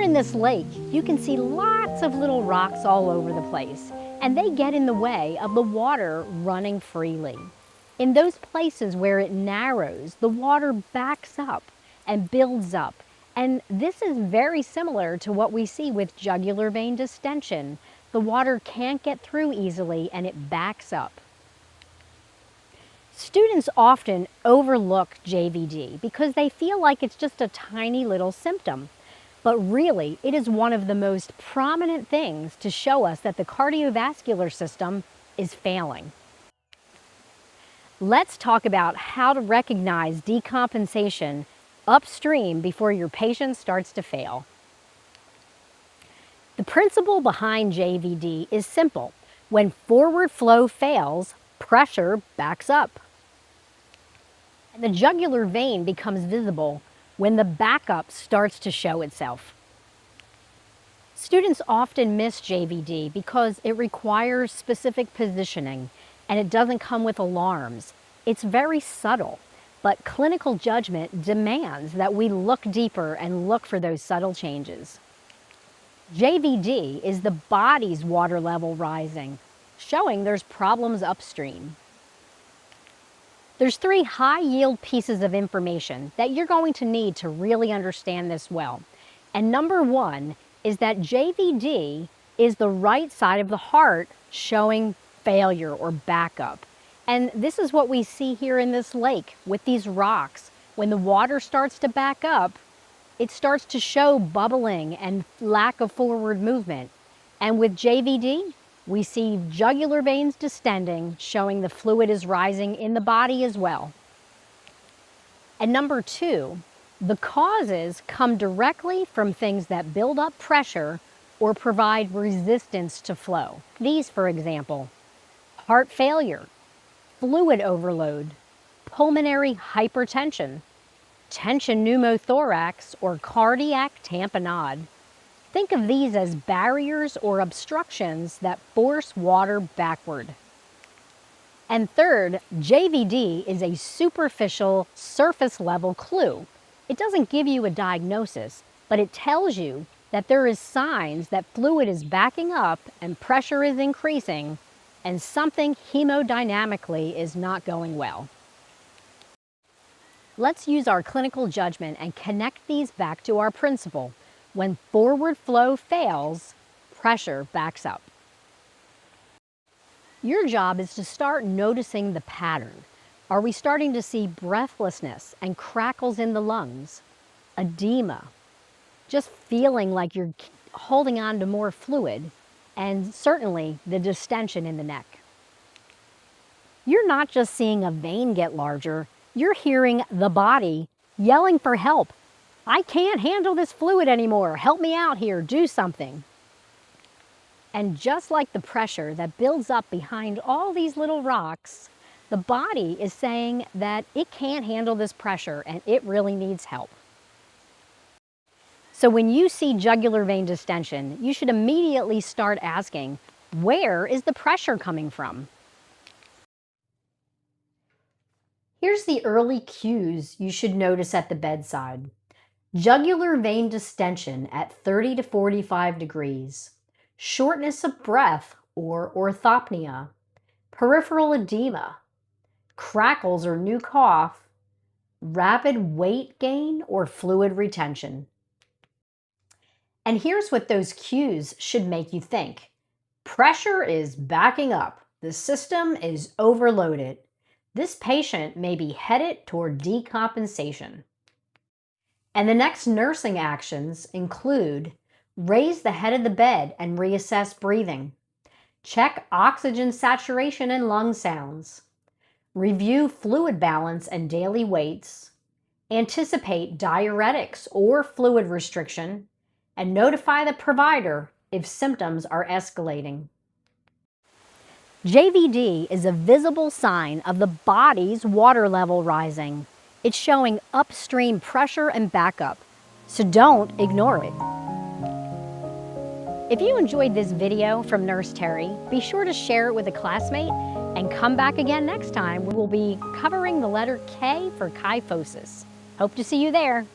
in this lake, you can see lots of little rocks all over the place, and they get in the way of the water running freely. In those places where it narrows, the water backs up and builds up. And this is very similar to what we see with jugular vein distension. The water can't get through easily and it backs up. Students often overlook JVD because they feel like it's just a tiny little symptom. But really, it is one of the most prominent things to show us that the cardiovascular system is failing. Let's talk about how to recognize decompensation upstream before your patient starts to fail. The principle behind JVD is simple. When forward flow fails, pressure backs up. And the jugular vein becomes visible when the backup starts to show itself. Students often miss JVD because it requires specific positioning and it doesn't come with alarms. It's very subtle, but clinical judgment demands that we look deeper and look for those subtle changes. JVD is the body's water level rising, showing there's problems upstream. There's 3 high-yield pieces of information that you're going to need to really understand this well. And number 1 is that JVD is the right side of the heart showing failure or backup. And this is what we see here in this lake with these rocks. When the water starts to back up, it starts to show bubbling and lack of forward movement. And with JVD, we see jugular veins distending, showing the fluid is rising in the body as well. And number 2, the causes come directly from things that build up pressure or provide resistance to flow. These, for example, heart failure, fluid overload, pulmonary hypertension, tension pneumothorax, or cardiac tamponade. Think of these as barriers or obstructions that force water backward. And third, JVD is a superficial, surface level clue. It doesn't give you a diagnosis, but it tells you that there is signs that fluid is backing up and pressure is increasing and something hemodynamically is not going well. Let's use our clinical judgment and connect these back to our principle. When forward flow fails, pressure backs up. Your job is to start noticing the pattern. Are we starting to see breathlessness and crackles in the lungs, edema, just feeling like you're holding on to more fluid, and certainly the distension in the neck? You're not just seeing a vein get larger, you're hearing the body yelling for help. I can't handle this fluid anymore. Help me out here. Do something. And just like the pressure that builds up behind all these little rocks, the body is saying that it can't handle this pressure and it really needs help. So when you see jugular vein distension, you should immediately start asking, where is the pressure coming from? Here's the early cues you should notice at the bedside. Jugular vein distension at 30 to 45 degrees, shortness of breath or orthopnea, peripheral edema, crackles or new cough, rapid weight gain or fluid retention. And here's what those cues should make you think. Pressure is backing up. The system is overloaded. This patient may be headed toward decompensation. And the next nursing actions include raise the head of the bed and reassess breathing. Check oxygen saturation and lung sounds. Review fluid balance and daily weights. Anticipate diuretics or fluid restriction. And notify the provider if symptoms are escalating. JVD is a visible sign of the body's water level rising. It's showing upstream pressure and backup, so don't ignore it. If you enjoyed this video from Nurse Terry, be sure to share it with a classmate and come back again next time. We will be covering the letter K for kyphosis. Hope to see you there.